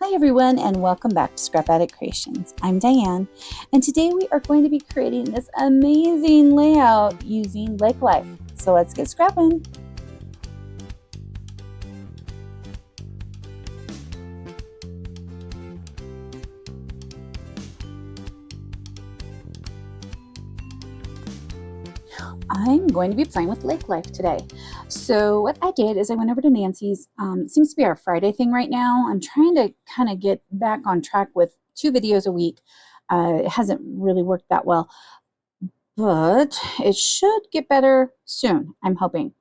Hi everyone, and welcome back to Scrap Addict Creations. I'm Diane, and today we are going to be creating this amazing layout using Lake Life. So let's get scrapping. I'm going to be playing with Lake Life today. So what I did is I went over to Nancy's. It seems to be our Friday thing right now. I'm trying to kind of get back on track with 2 videos a week. It hasn't really worked that well, but it should get better soon, I'm hoping.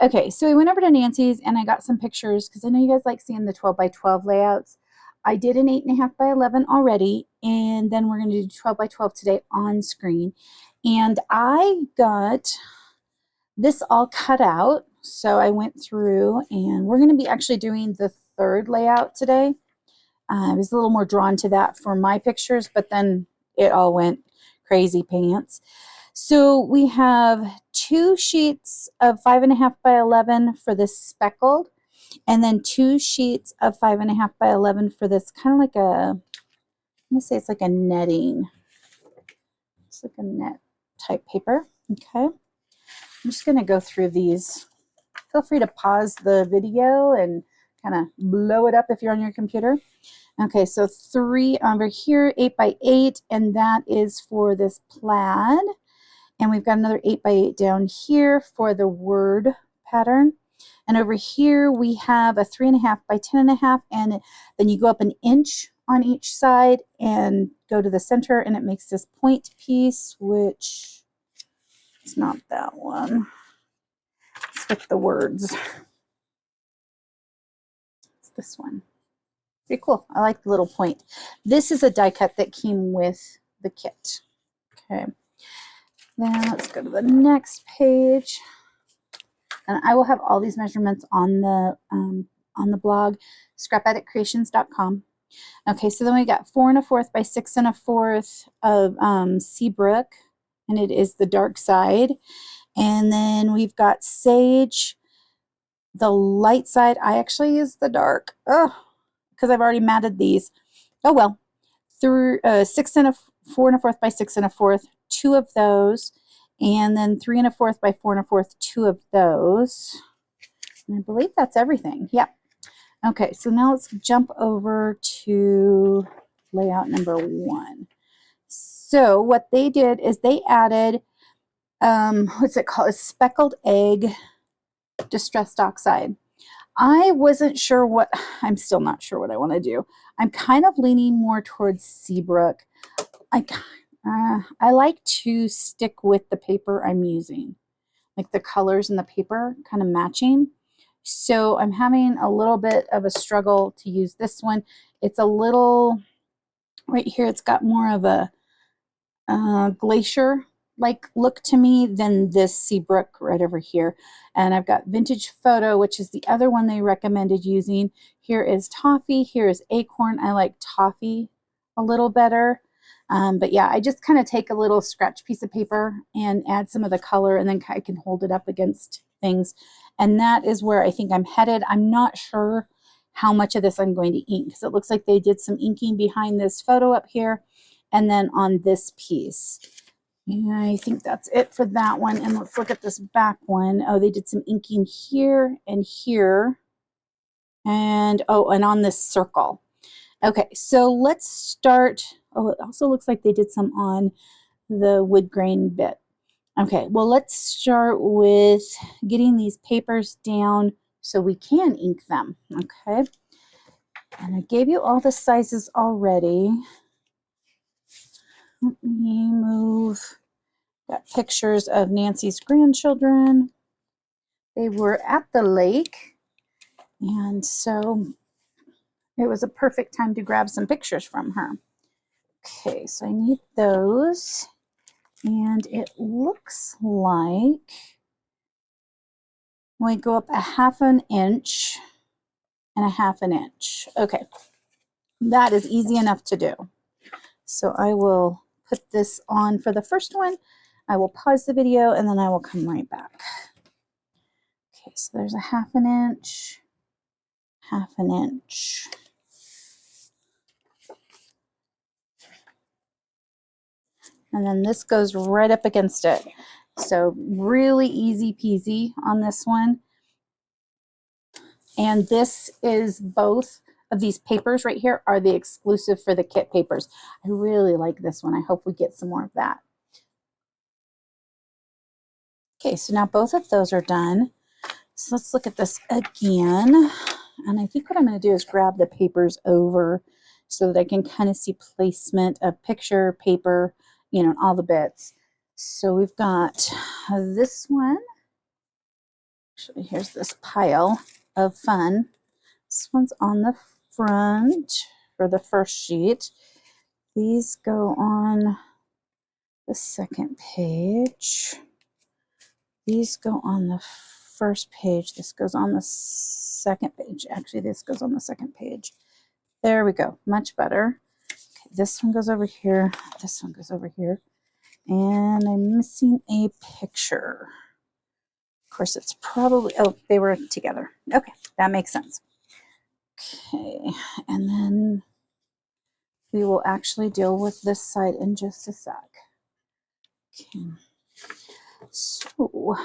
Okay, so I went over to Nancy's and I got some pictures because I know you guys like seeing the 12 by 12 layouts. I did an 8.5 by 11 already, and then we're going to do 12 by 12 today on screen. And I got this all cut out. So I went through and we're going to be actually doing the 3rd layout today. I was a little more drawn to that for my pictures, but then it all went crazy pants. So we have 2 sheets of 5.5 by 11 for this speckled, and then 2 sheets of 5.5 by 11 for this kind of like a, I'm gonna say it's like a netting. It's like a net type paper. Okay. I'm just gonna go through these. Feel free to pause the video and kind of blow it up if you're on your computer. Okay, so 3 over here, 8 by 8, and that is for this plaid. And we've got another 8 by 8 down here for the word pattern. And over here we have a 3.5 by 10.5, and then you go up an inch on each side and go to the center, and it makes this point piece, which is not that one. Let's with the words. It's this one. Pretty cool. I like the little point. This is a die cut that came with the kit. Okay. Now let's go to the next page. And I will have all these measurements on the blog, scrapaddictcreations.com. Okay, so then we got 4 1/4 by 6 1/4 of Seabrook, and it is the dark side. And then we've got Sage, the light side. I actually use the dark, because I've already matted these. Oh well. Through 4 1/4 by 6 1/4, 2 of those, and then 3 1/4 by 4 1/4, 2 of those. And I believe that's everything. Yeah. Okay, so now let's jump over to layout number 1. So what they did is they added, what's it called? A speckled egg distressed oxide. I wasn't sure what, I'm still not sure what I want to do. I'm kind of leaning more towards Seabrook. I like to stick with the paper I'm using, like the colors in the paper kind of matching. So I'm having a little bit of a struggle to use this one. It's a little, right here, it's got more of a glacier like look to me than this Seabrook right over here. And I've got Vintage Photo, which is the other one they recommended using. Here is Toffee, here is Acorn. I like Toffee a little better. But yeah, I just kind of take a little scratch piece of paper and add some of the color, and then I can hold it up against things. And that is where I think I'm headed. I'm not sure how much of this I'm going to ink, because it looks like they did some inking behind this photo up here and then on this piece. And I think that's it for that one. And let's look at this back one. Oh, they did some inking here and here. And oh, and on this circle. Okay, so let's start. Oh, it also looks like they did some on the wood grain bit. Okay, well, let's start with getting these papers down so we can ink them. Okay, and I gave you all the sizes already. Let me move. Got pictures of Nancy's grandchildren. They were at the lake, and so it was a perfect time to grab some pictures from her. Okay, so I need those, and it looks like we go up 1/2 inch and 1/2 inch. Okay, that is easy enough to do. So I will put this on for the first one. I will pause the video and then I will come right back. Okay, so there's a 1/2 inch, 1/2 inch. And then this goes right up against it. So really easy peasy on this one. And this is both of these papers right here are the exclusive for the kit papers. I really like this one. I hope we get some more of that. Okay, so now both of those are done. So let's look at this again. And I think what I'm going to do is grab the papers over so that I can kind of see placement of picture, paper, you know, all the bits. So we've got this one. Actually, here's this pile of fun. This one's on the front for the first sheet. These go on the second page. These go on the first page. This goes on the second page. Actually, this goes on the second page. There we go. Much better. Okay, this one goes over here. This one goes over here. And I'm missing a picture. Of course, it's probably, oh, they were together. Okay, that makes sense. Okay, and then we will actually deal with this side in just a sec. Okay, so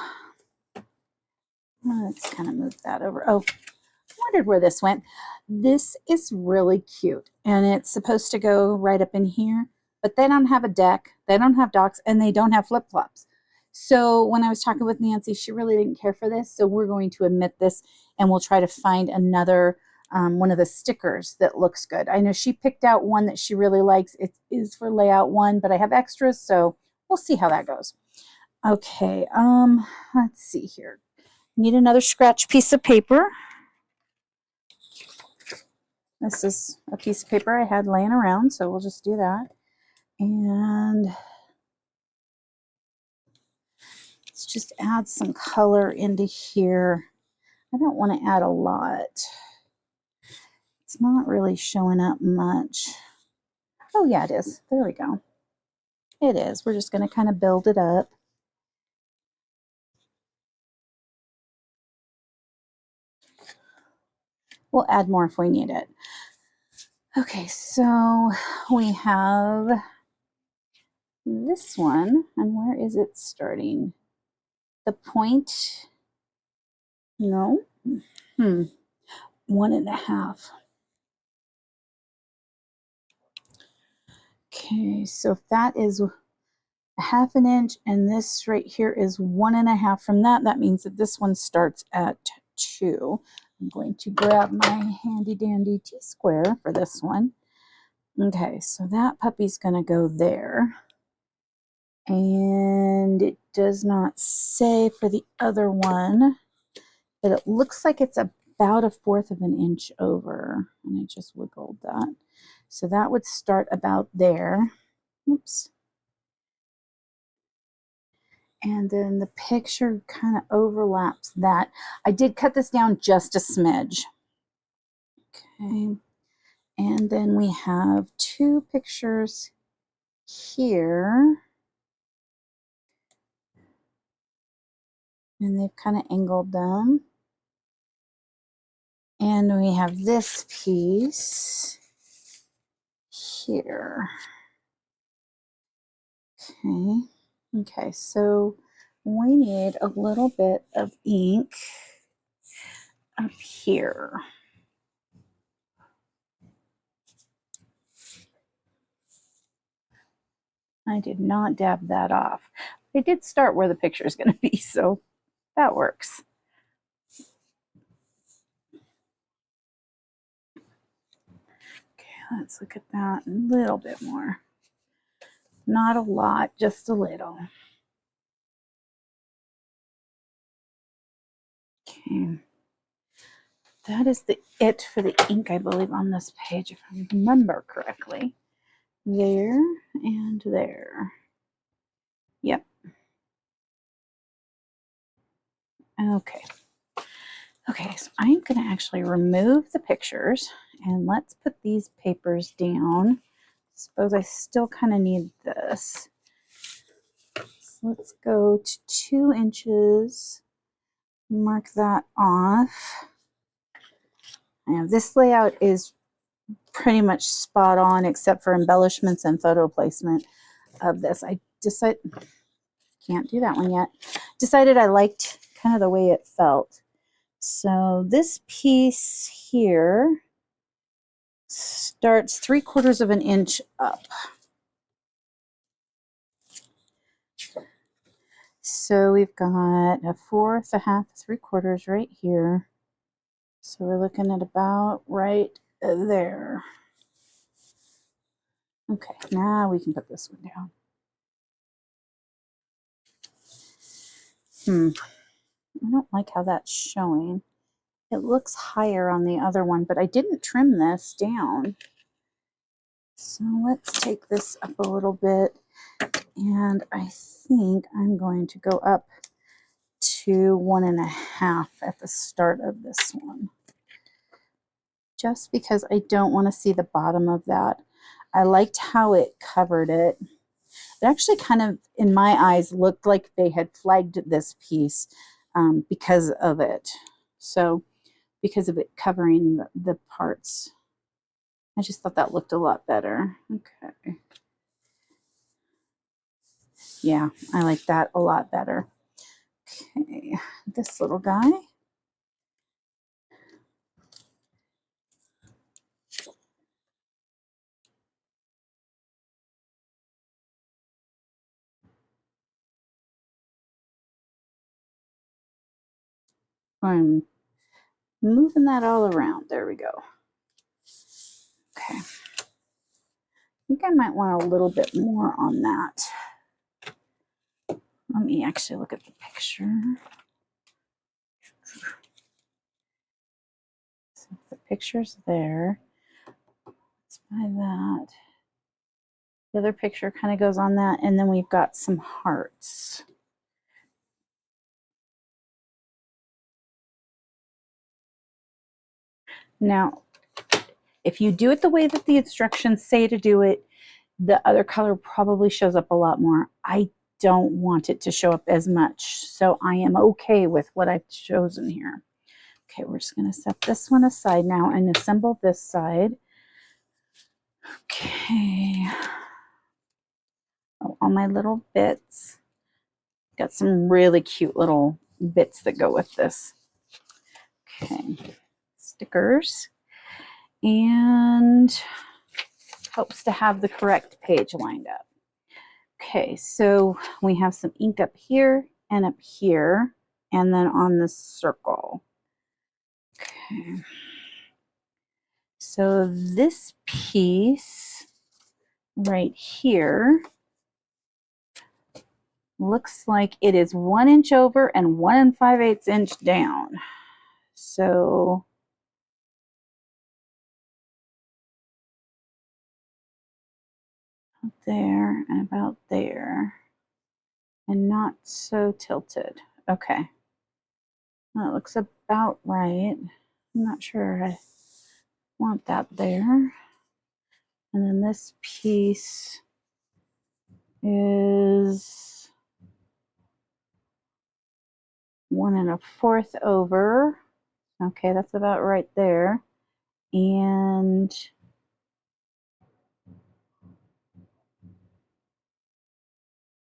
let's kind of move that over. Oh, I wondered where this went. This is really cute, and it's supposed to go right up in here, but they don't have a deck, they don't have docks, and they don't have flip-flops. So when I was talking with Nancy, she really didn't care for this, so we're going to omit this, and we'll try to find another one of the stickers that looks good. I know she picked out one that she really likes. It is for layout one, but I have extras, so we'll see how that goes. Okay, let's see here. Need another scratch piece of paper. This is a piece of paper I had laying around, so we'll just do that. And let's just add some color into here. I don't want to add a lot. It's not really showing up much. Oh yeah, it is. There we go. It is. We're just going to kind of build it up. We'll add more if we need it. Okay, so we have this one, and where is it starting? The point, no, 1.5. Okay, so if that is 1/2 inch and this right here is 1.5 from that, that means that this one starts at 2. I'm going to grab my handy dandy T-square for this one. Okay, so that puppy's going to go there. And it does not say for the other one, but it looks like it's about 1/4 of an inch over. And I just wiggled that. So that would start about there. Oops. And then the picture kind of overlaps that. I did cut this down just a smidge. Okay. And then we have 2 pictures here. And they've kind of angled them. And we have this piece here. Okay. Okay, so we need a little bit of ink up here. I did not dab that off. I did start where the picture is going to be, so that works. Okay, let's look at that a little bit more. Not a lot, just a little. Okay. That is it for the ink, I believe, on this page, if I remember correctly. There and there. Yep. Okay. Okay, so I'm going to actually remove the pictures and let's put these papers down. Suppose I still kind of need this. So let's go to 2 inches. Mark that off. And this layout is pretty much spot on except for embellishments and photo placement. of this. I decided, can't do that one yet. Decided I liked kind of the way it felt. So this piece here starts 3/4 of an inch up. So we've got a 1/4, a 1/2, 3/4 right here. So we're looking at about right there. Okay, now we can put this one down. I don't like how that's showing. It looks higher on the other one, but I didn't trim this down. So let's take this up a little bit, and I think I'm going to go up to 1.5 at the start of this one, just because I don't want to see the bottom of that. I liked how it covered it. It actually kind of, in my eyes, looked like they had flagged this piece because of it. So because of it covering the parts. I just thought that looked a lot better. Okay. Yeah, I like that a lot better. Okay, this little guy. I'm moving that all around. There we go. Okay. I think I might want a little bit more on that. Let me actually look at the picture. So the picture's there. Let's buy that. The other picture kind of goes on that, and then we've got some hearts. Now, if you do it the way that the instructions say to do it, the other color probably shows up a lot more. I don't want it to show up as much, so I am okay with what I've chosen here. Okay, we're just going to set this one aside now and assemble this side. Okay. Oh, all my little bits. Got some really cute little bits that go with this. Okay, stickers. And helps to have the correct page lined up. Okay, so we have some ink up here and up here, and then on the circle. Okay. So this piece right here looks like it is 1 inch over and 1 5/8 inch down. So there and about there, and not so tilted. Okay. That looks about right. I'm not sure I want that there. And then this piece is 1 1/4 over. Okay, that's about right there. And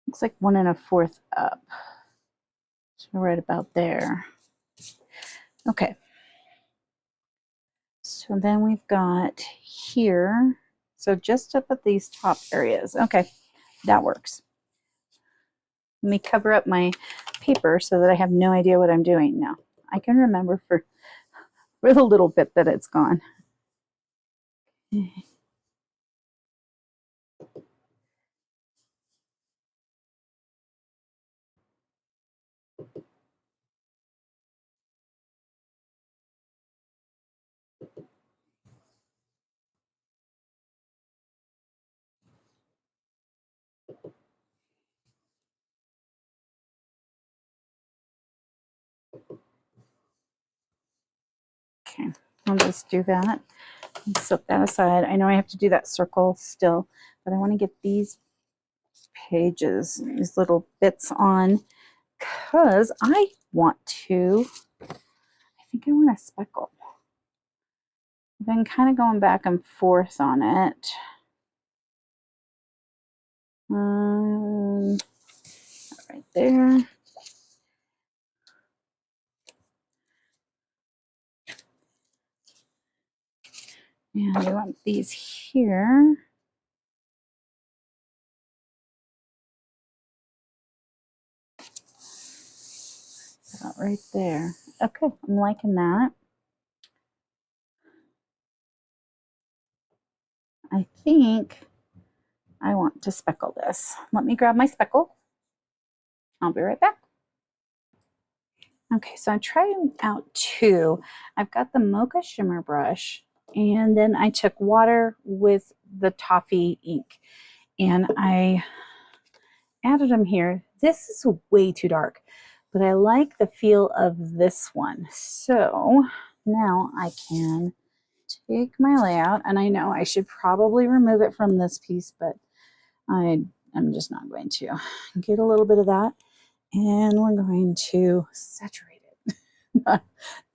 looks like 1 1/4 up. So right about there. Okay. So then we've got here. So just up at these top areas. Okay, that works. Let me cover up my paper so that I have no idea what I'm doing now. I can remember for the little bit that it's gone. Okay, I'll just do that and set that aside. I know I have to do that circle still, but I want to get these pages, these little bits on, because I want to, I think I want a speckle. I've been kind of going back and forth on it. Right there. And I want these here. About right there. Okay, I'm liking that. I think I want to speckle this. Let me grab my speckle. I'll be right back. Okay, so I'm trying out two. I've got the Mocha Shimmer brush, and then I took water with the toffee ink, and I added them here. This is way too dark, but I like the feel of this one. So now I can take my layout, and I know I should probably remove it from this piece, but I'm just not going to. Get a little bit of that, and we're going to saturate it.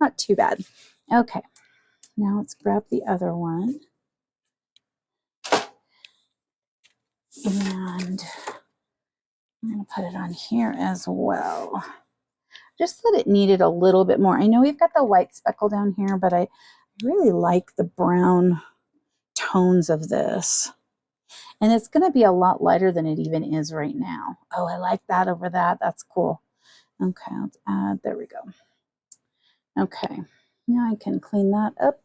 Not too bad. Okay, now let's grab the other one. And I'm going to put it on here as well. Just that it needed a little bit more. I know we've got the white speckle down here, but I really like the brown tones of this. And it's going to be a lot lighter than it even is right now. Oh, I like that over that. That's cool. Okay, let's add, there we go. Okay, now I can clean that up.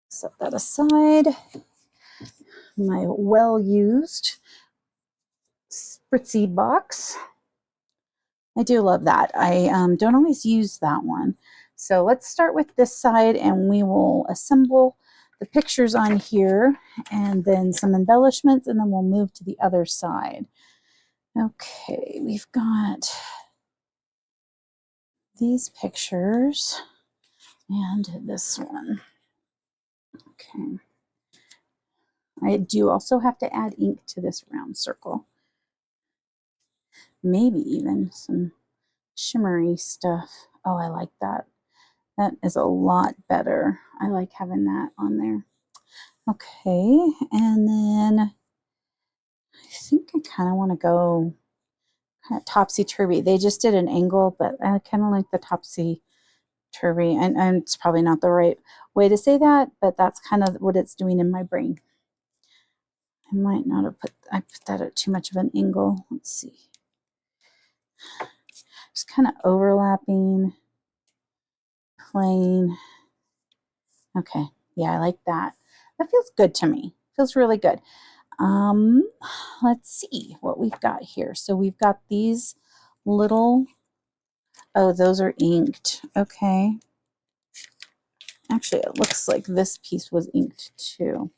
Set that aside. My well-used spritzy box. I do love that. I don't always use that one. So let's start with this side, and we will assemble the pictures on here and then some embellishments, and then we'll move to the other side. Okay, we've got these pictures and this one. Okay. I do also have to add ink to this round circle. Maybe even some shimmery stuff. Oh, I like that. That is a lot better. I like having that on there. Okay, and then I think I kind of want to go kind of topsy-turvy. They just did an angle, but I kind of like the topsy-turvy. And it's probably not the right way to say that, but that's kind of what it's doing in my brain. I might not have put that at too much of an angle. Let's see. Just kind of overlapping, plain. Okay, yeah, I like that. That feels good to me. Feels really good. Let's see what we've got here. So we've got these little, oh, those are inked. Okay. Actually, it looks like this piece was inked too.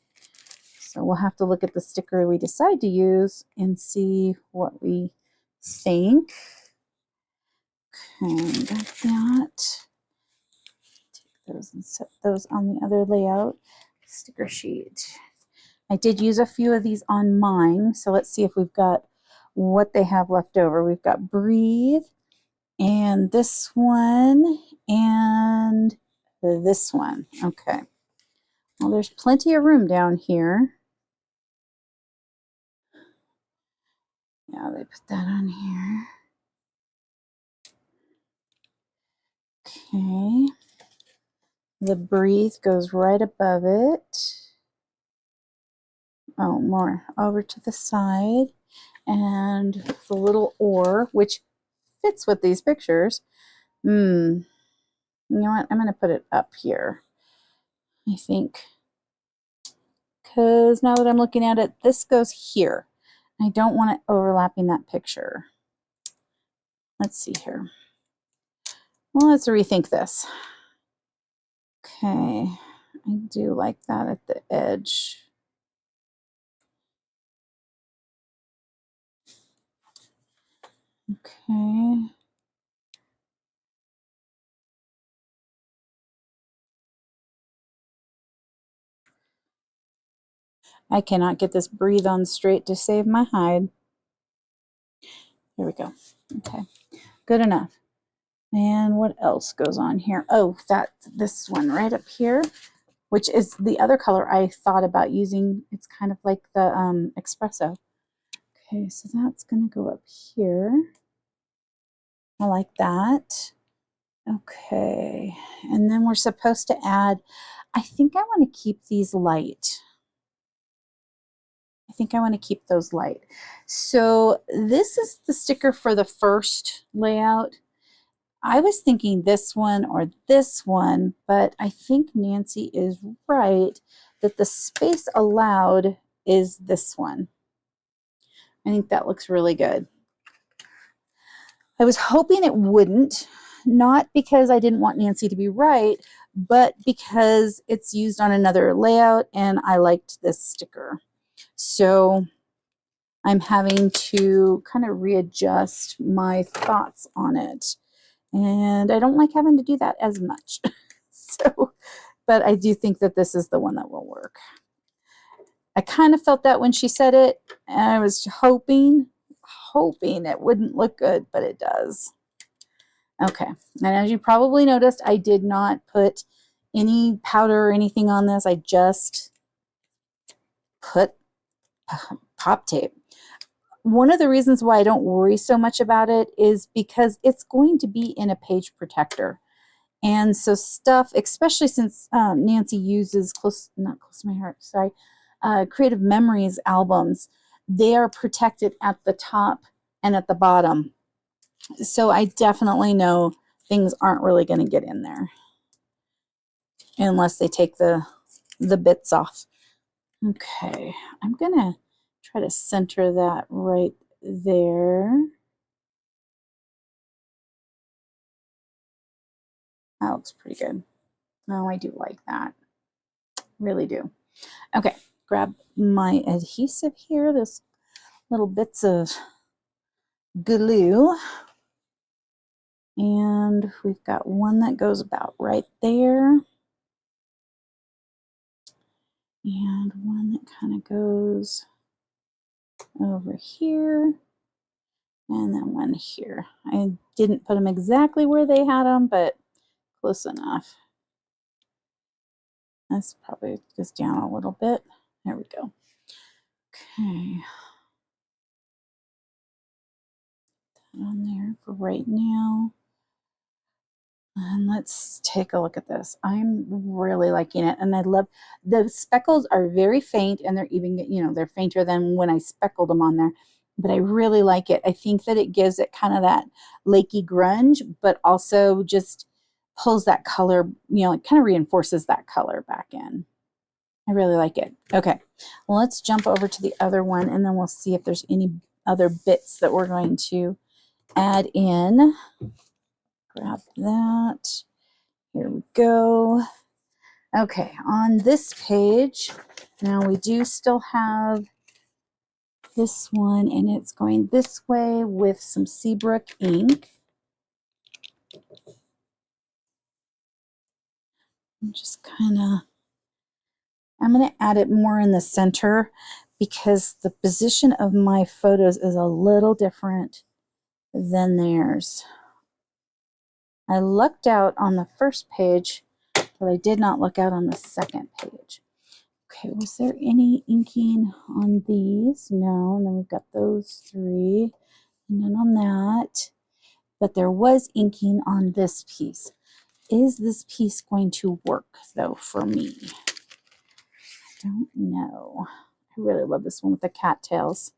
So we'll have to look at the sticker we decide to use and see what we think. Okay, got that. Take those and set those on the other layout. Sticker sheet. I did use a few of these on mine, so let's see if we've got what they have left over. We've got Breathe, and this one, and this one. Okay. Well, there's plenty of room down here. Yeah, they put that on here. Okay. The Breathe goes right above it. Oh, more over to the side. And the little oar, which fits with these pictures. You know what? I'm going to put it up here, I think. Because now that I'm looking at it, this goes here. I don't want it overlapping that picture. Let's see here. Well, let's rethink this. Okay, I do like that at the edge. Okay. I cannot get this Breathe on straight to save my hide. There we go. Okay, good enough. And what else goes on here? Oh, this one right up here, which is the other color I thought about using. It's kind of like the espresso. Okay, so that's going to go up here. I like that. Okay, and then we're supposed to add, I think I want to keep these light. I think I want to keep those light. So this is the sticker for the first layout. I was thinking this one or this one, but I think Nancy is right that the space allowed is this one. I think that looks really good. I was hoping it wouldn't, not because I didn't want Nancy to be right, but because it's used on another layout and I liked this sticker. So I'm having to kind of readjust my thoughts on it. And I don't like having to do that as much. So, but I do think that this is the one that will work. I kind of felt that when she said it, and I was hoping it wouldn't look good, but it does. Okay, and as you probably noticed, I did not put any powder or anything on this. I just put pop tape. One of the reasons why I don't worry so much about it is because it's going to be in a page protector. And so stuff, especially since Nancy uses not close to my heart, sorry, Creative Memories albums, they are protected at the top and at the bottom. So I definitely know things aren't really going to get in there unless they take the bits off. Okay, I'm going to try to center that right there. That looks pretty good. No, I do like that. Really do. Okay, grab my adhesive here, this little bits of glue. And we've got one that goes about right there. And one that kind of goes over here. And then one here. I didn't put them exactly where they had them, but close enough. This probably goes down a little bit. There we go. Okay. That on there for right now. And let's take a look at this. I'm really liking it. And I love, the speckles are very faint and they're even, you know, they're fainter than when I speckled them on there. But I really like it. I think that it gives it kind of that lakey grunge, but also just pulls that color, you know, it kind of reinforces that color back in. I really like it. Okay, well, let's jump over to the other one and then we'll see if there's any other bits that we're going to add in. Grab that. Here we go. Okay, on this page, now we do still have this one, and it's going this way with some Seabrook ink. I'm just kind of, I'm going to add it more in the center because the position of my photos is a little different than theirs. I lucked out on the first page, but I did not luck out on the second page. Okay, was there any inking on these? No, and then we've got those three, and then on that. But there was inking on this piece. Is this piece going to work, though, for me? I don't know. I really love this one with the cattails.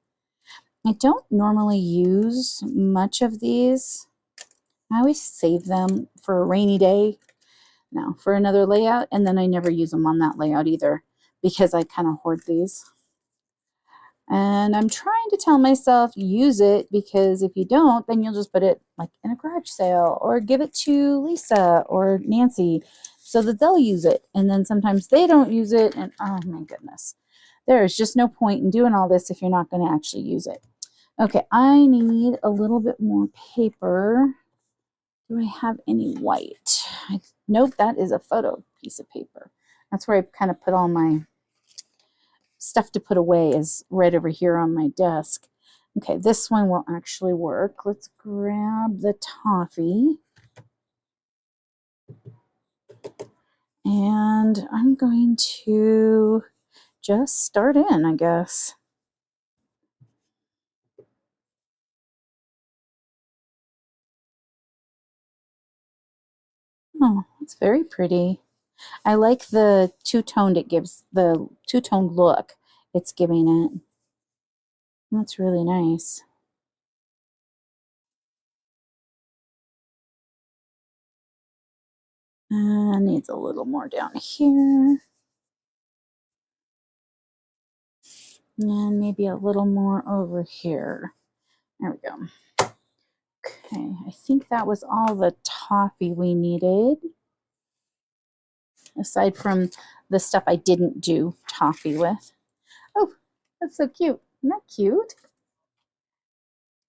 I don't normally use much of these. I always save them for a rainy day. No, for another layout, and then I never use them on that layout either because I kind of hoard these. And I'm trying to tell myself, use it, because if you don't, then you'll just put it like in a garage sale or give it to Lisa or Nancy so that they'll use it. And then sometimes they don't use it. And oh my goodness, there is just no point in doing all this if you're not going to actually use it. Okay, I need a little bit more paper. Do I have any white? Nope, that is a photo piece of paper. That's where I kind of put all my stuff to put away, is right over here on my desk. Okay, this one will actually work. Let's grab the toffee. And I'm going to just start in, I guess. Oh, it's very pretty. I like the two-toned it gives, the two-toned look it's giving it. That's really nice. Needs a little more down here. And maybe a little more over here. There we go. Okay, I think that was all the toffee we needed. Aside from the stuff I didn't do toffee with. Oh, that's so cute. Isn't that cute?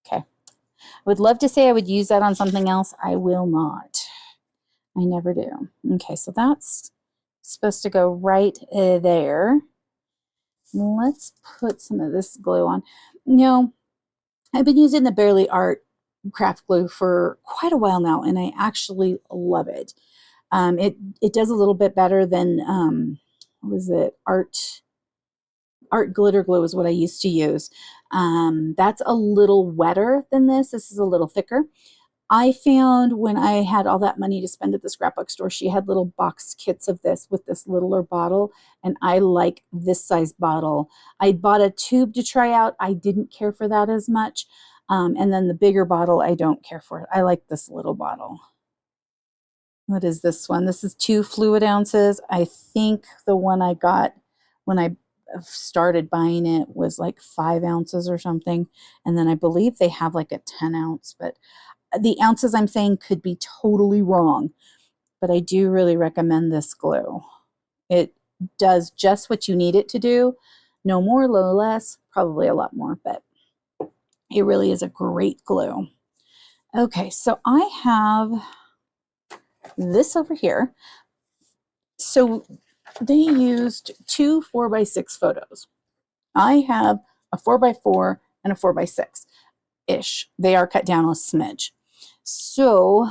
Okay. I would love to say I would use that on something else. I will not. I never do. Okay, so that's supposed to go right there. Let's put some of this glue on. You know, I've been using the Barely Art craft glue for quite a while now, and I actually love it. It does a little bit better than what was it? Art glitter glue is what I used to use. That's a little wetter than this. This is a little thicker. I found when I had all that money to spend at the scrapbook store, she had little box kits of this with this littler bottle, and I like this size bottle. I bought a tube to try out. I didn't care for that as much. And then the bigger bottle, I don't care for it. I like this little bottle. What is this one? This is 2 fluid ounces. I think the one I got when I started buying it was like 5 ounces or something. And then I believe they have like a 10 ounce, but the ounces I'm saying could be totally wrong, but I do really recommend this glue. It does just what you need it to do. No more, no less, probably a lot more, but it really is a great glue. Okay, so I have this over here. So they used 2 4x6 photos. I have a 4x4 and a 4x6 ish. They are cut down a smidge. So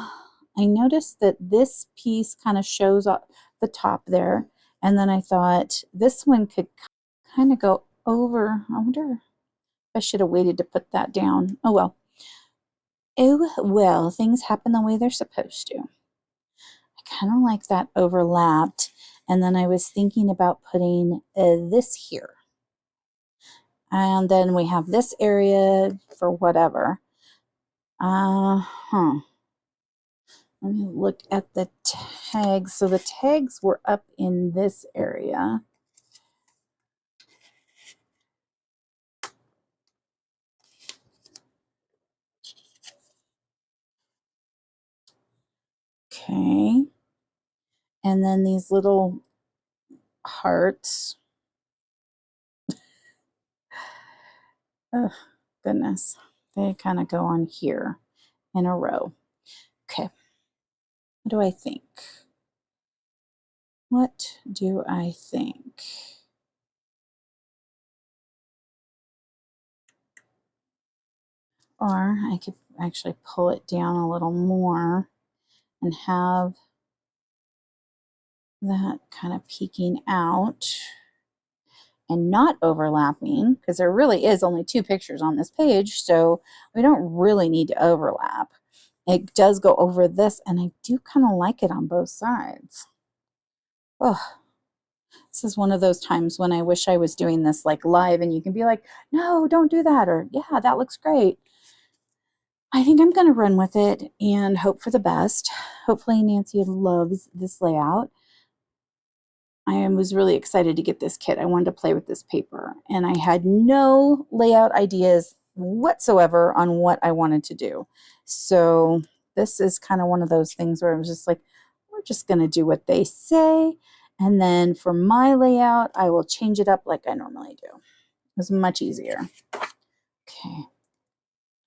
I noticed that this piece kind of shows up the top there. And then I thought this one could kind of go over. I wonder if I should have waited to put that down. Oh, well. Oh, well, things happen the way they're supposed to. I kind of like that overlapped. And then I was thinking about putting this here. And then we have this area for whatever. Let me look at the tags. So the tags were up in this area. Okay. And then these little hearts. Oh, goodness. They kind of go on here in a row. Okay. What do I think? What do I think? Or I could actually pull it down a little more and have that kind of peeking out and not overlapping, because there really is only 2 pictures on this page, so we don't really need to overlap. It does go over this, and I do kind of like it on both sides. Oh, this is one of those times when I wish I was doing this like live, and you can be like, no, don't do that, or yeah, that looks great. I think I'm going to run with it and hope for the best. Hopefully Nancy loves this layout. I was really excited to get this kit. I wanted to play with this paper, and I had no layout ideas whatsoever on what I wanted to do. So this is kind of one of those things where I was just like, we're just going to do what they say. And then for my layout, I will change it up like I normally do. It was much easier. Okay.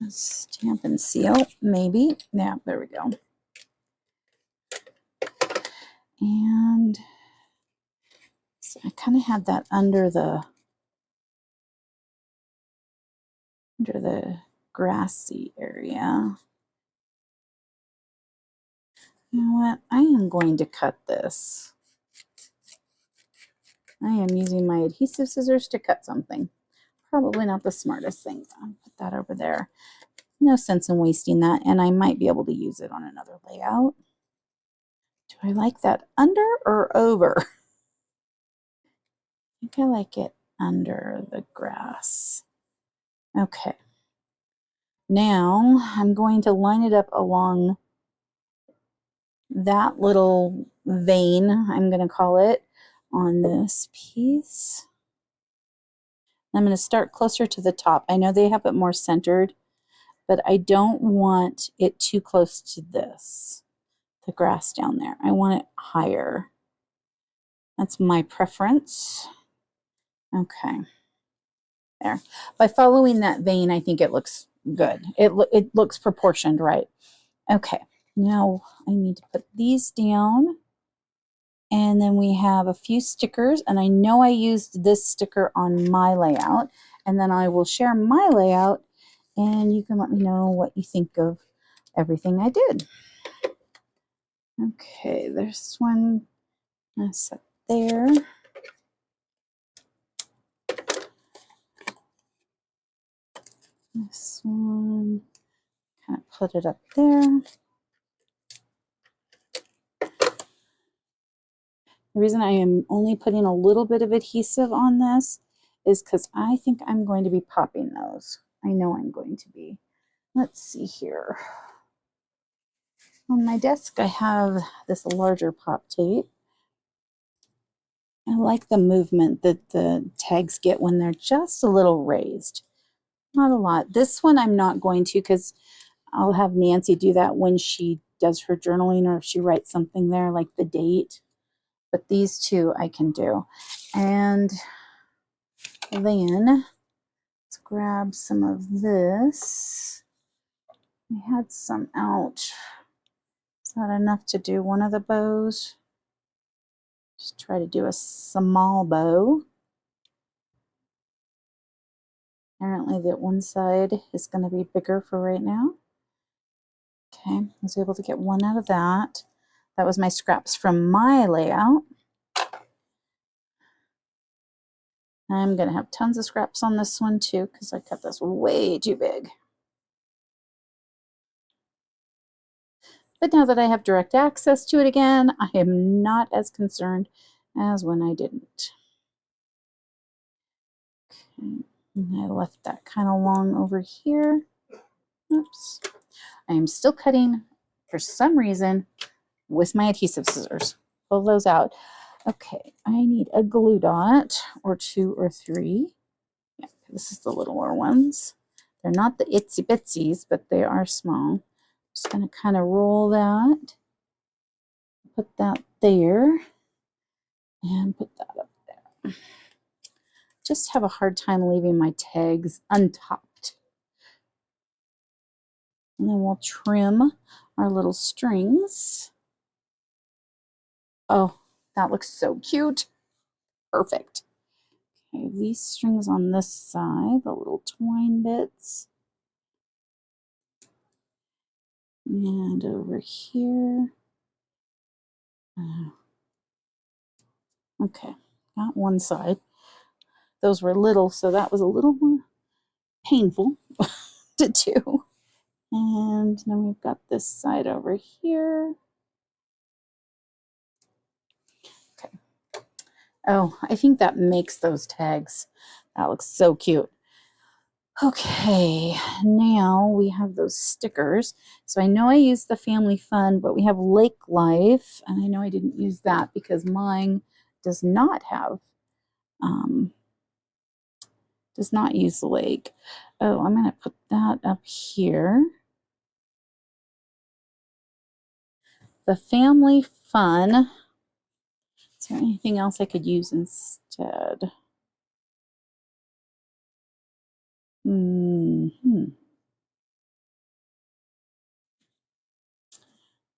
Stamp and seal, maybe. Yeah, there we go. And so I kind of had that under the grassy area. You know what? I am going to cut this. I am using my adhesive scissors to cut something. Probably not the smartest thing. I'll put that over there. No sense in wasting that, and I might be able to use it on another layout. Do I like that under or over? I think I like it under the grass. Okay. Now I'm going to line it up along that little vein, I'm going to call it, on this piece. I'm going to start closer to the top. I know they have it more centered, but I don't want it too close to this, the grass down there. I want it higher. That's my preference. Okay. There. By following that vein, I think it looks good. It looks proportioned right. Okay. Now I need to put these down. And then we have a few stickers, and I know I used this sticker on my layout, and then I will share my layout, and you can let me know what you think of everything I did. Okay, this one I set there. This one, kind of put it up there. The reason I am only putting a little bit of adhesive on this is because I think I'm going to be popping those. I know I'm going to be. Let's see here. On my desk, I have this larger pop tape. I like the movement that the tags get when they're just a little raised. Not a lot. This one I'm not going to, because I'll have Nancy do that when she does her journaling or if she writes something there, like the date. But these two I can do. And then let's grab some of this. I had some out. Is that enough to do one of the bows? Just try to do a small bow. Apparently that one side is going to be bigger for right now. Okay, I was able to get one out of that. That was my scraps from my layout. I'm going to have tons of scraps on this one too because I cut this way too big. But now that I have direct access to it again, I am not as concerned as when I didn't. Okay, and I left that kind of long over here. Oops. I am still cutting, for some reason, with my adhesive scissors. Pull those out. Okay, I need a glue dot or 2 or 3. Yeah, this is the littler ones. They're not the itsy bitsies, but they are small. Just going to kind of roll that, put that there, and put that up there. Just have a hard time leaving my tags untopped. And then we'll trim our little strings. Oh, that looks so cute. Perfect. Okay, these strings on this side, the little twine bits. And over here. Okay, got one side. Those were little, so that was a little more painful to do. And then we've got this side over here. Okay. Oh, I think that makes those tags. That looks so cute. Okay, now we have those stickers. So I know I used the Family Fun, but we have Lake Life, and I know I didn't use that because mine does not have, does not use the lake. Oh, I'm going to put that up here. The Family Fun. Is there anything else I could use instead?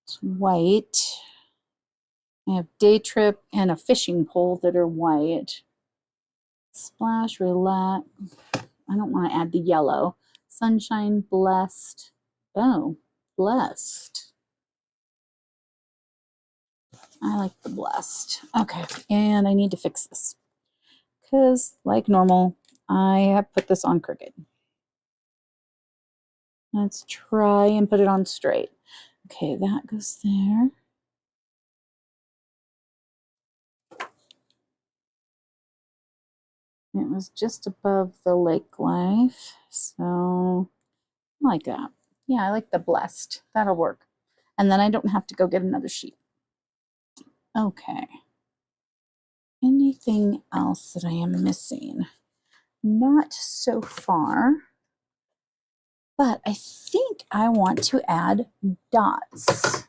It's white. I have Day Trip and a fishing pole that are white. Splash, Relax. I don't want to add the yellow. Sunshine, Blessed. Oh, Blessed. I like the Blessed. Okay, and I need to fix this because, like normal, I have put this on crooked. Let's try and put it on straight. Okay, that goes there. It was just above the Lake Life, so I like that. Yeah, I like the blessed. That'll work. And then I don't have to go get another sheet. Okay. Anything else that I am missing? Not so far. But I think I want to add dots.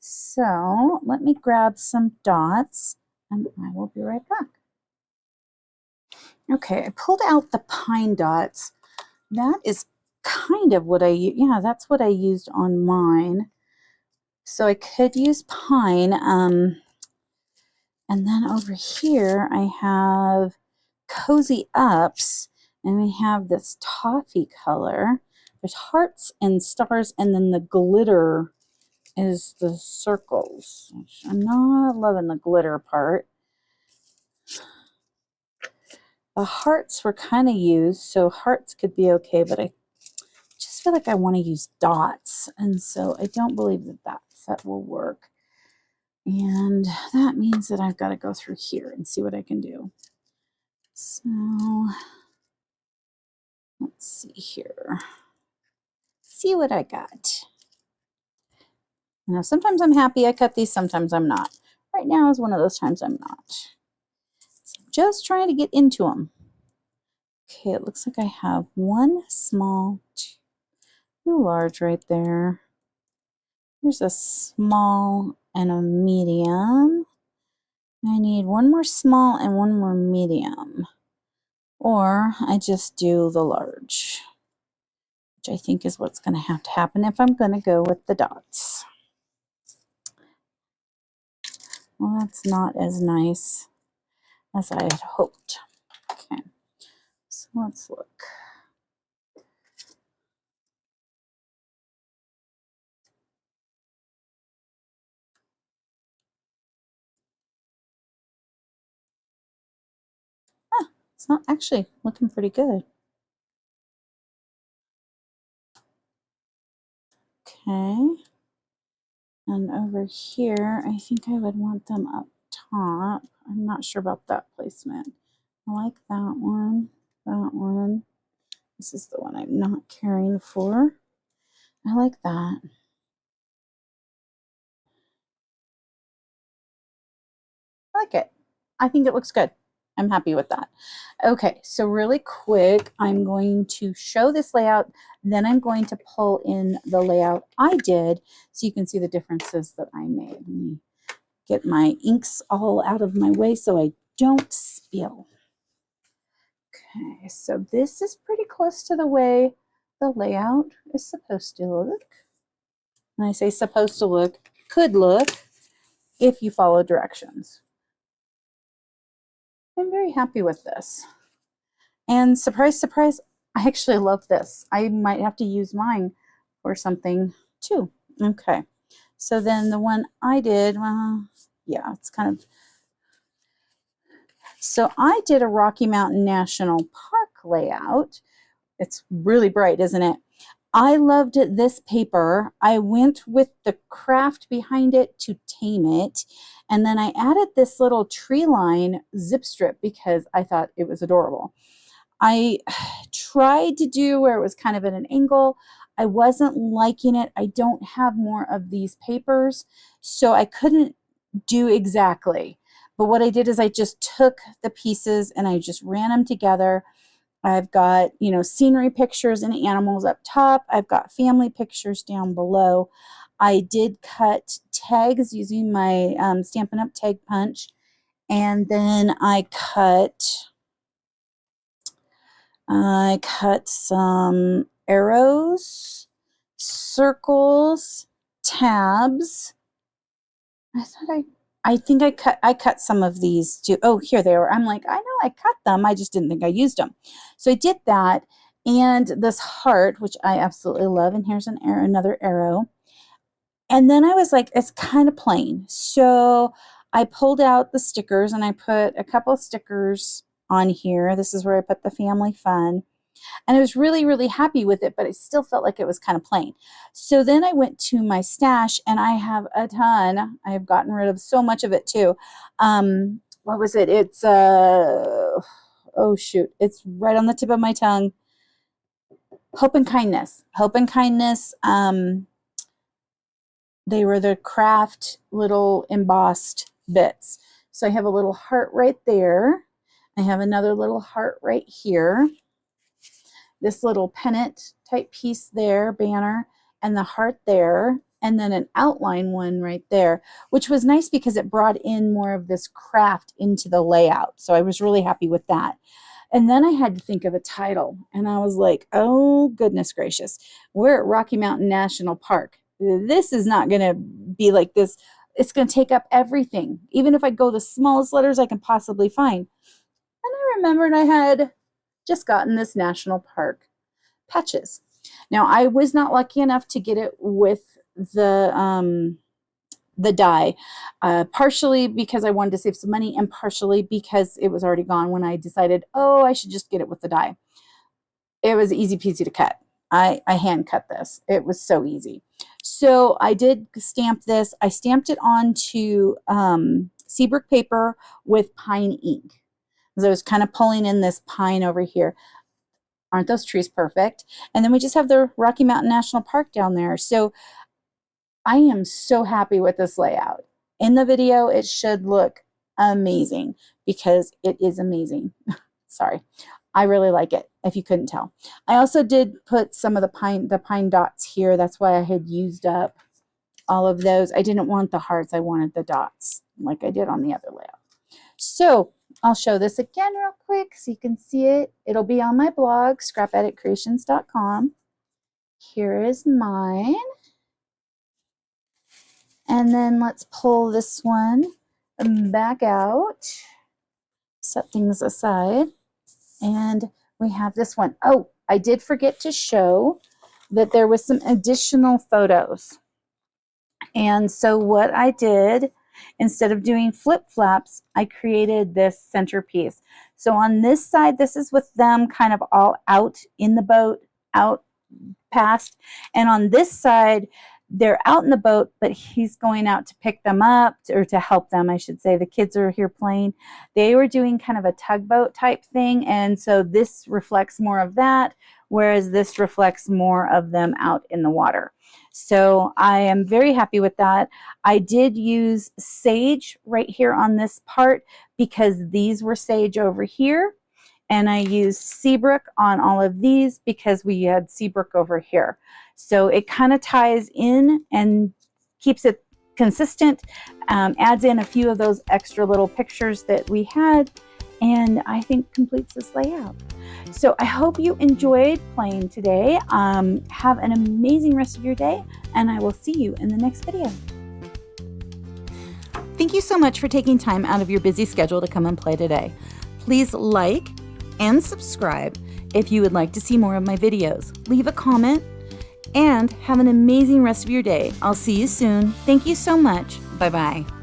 So let me grab some dots and I will be right back. Okay, I pulled out the pine dots. That is kind of what yeah, that's what I used on mine. So I could use pine. And then over here I have Cozy Ups, and we have this toffee color. There's hearts and stars, and then the glitter is the circles. I'm not loving the glitter part. The hearts were kind of used, so hearts could be okay, but I just feel like I want to use dots, and so I don't believe that that set will work. And that means that I've got to go through here and see what I can do. So let's see here. See what I got. You know, sometimes I'm happy I cut these, sometimes I'm not. Right now is one of those times I'm not. So I'm just trying to get into them. Okay, it looks like I have one small, two large right there. Here's a small and a medium. I need one more small and one more medium. Or I just do the large, which I think is what's going to have to happen if I'm going to go with the dots. Well, that's not as nice as I had hoped. Okay, so let's look. Ah, it's not actually looking pretty good. Okay. And over here, I think I would want them up top. I'm not sure about that placement. I like that one, that one. This is the one I'm not caring for. I like that. I like it. I think it looks good. I'm happy with that. Okay, so really quick, I'm going to show this layout, then I'm going to pull in the layout I did so you can see the differences that I made. Let me get my inks all out of my way so I don't spill. Okay, so this is pretty close to the way the layout is supposed to look. And I say supposed to look, could look if you follow directions. I'm very happy with this. And surprise, surprise, I actually love this. I might have to use mine for something too. Okay, so then the one I did, well, yeah, it's kind of, so I did a Rocky Mountain National Park layout. It's really bright, isn't it? I loved this paper. I went with the craft behind it to tame it. And then I added this little tree line zip strip because I thought it was adorable. I tried to do where it was kind of at an angle. I wasn't liking it. I don't have more of these papers, so I couldn't do exactly. But what I did is I just took the pieces and I just ran them together. I've got, you know, scenery pictures and animals up top. I've got family pictures down below. I did cut tags using my Stampin' Up! Tag punch. And then I cut some arrows, circles, tabs. I think I cut some of these too. Oh, here they are. I'm like, I know I cut them. I just didn't think I used them. So I did that. And this heart, which I absolutely love. And here's another arrow. And then I was like, it's kind of plain. So I pulled out the stickers and I put a couple of stickers on here. This is where I put the family fun. And I was really, really happy with it, but I still felt like it was kind of plain. So then I went to my stash and I have a ton. I have gotten rid of so much of it too. what was it? It's, oh shoot, it's right on the tip of my tongue. Hope and Kindness. Hope and Kindness. They were the craft little embossed bits. So I have a little heart right there. I have another little heart right here. This little pennant type piece there, banner, and the heart there, and then an outline one right there, which was nice because it brought in more of this craft into the layout. So I was really happy with that. And then I had to think of a title, and I was like, oh, goodness gracious. We're at Rocky Mountain National Park. This is not going to be like this. It's going to take up everything, even if I go the smallest letters I can possibly find. And I remembered I had just gotten this national park patches. Now, I was not lucky enough to get it with the die, partially because I wanted to save some money and partially because it was already gone when I decided, oh, I should just get it with the die. It was easy peasy to cut. I hand cut this. It was so easy. So I did stamp this. I stamped it onto Seabrook paper with pine ink. So I was kind of pulling in this pine over here. Aren't those trees perfect? And then we just have the Rocky Mountain National Park down there. So I am so happy with this layout. In the video, it should look amazing because it is amazing. Sorry. I really like it, if you couldn't tell. I also did put some of the pine dots here. That's why I had used up all of those. I didn't want the hearts. I wanted the dots like I did on the other layout. So I'll show this again real quick so you can see it. It'll be on my blog, scrapeditcreations.com. Here is mine. And then let's pull this one back out, set things aside, and we have this one. Oh, I did forget to show that there was some additional photos. And so what I did, instead of doing flip flaps, I created this centerpiece. So on this side, this is with them kind of all out in the boat, out past. And on this side, they're out in the boat, but he's going out to pick them up, or to help them, I should say. The kids are here playing. They were doing kind of a tugboat type thing, and so this reflects more of that, whereas this reflects more of them out in the water. So I am very happy with that. I did use sage right here on this part because these were sage over here, and I used Seabrook on all of these because we had Seabrook over here. So it kind of ties in and keeps it consistent, adds in a few of those extra little pictures that we had, and I think completes this layout. So I hope you enjoyed playing today. Have an amazing rest of your day, and I will see you in the next video. Thank you so much for taking time out of your busy schedule to come and play today. Please like and subscribe if you would like to see more of my videos. Leave a comment and have an amazing rest of your day. I'll see you soon. Thank you so much. Bye-bye.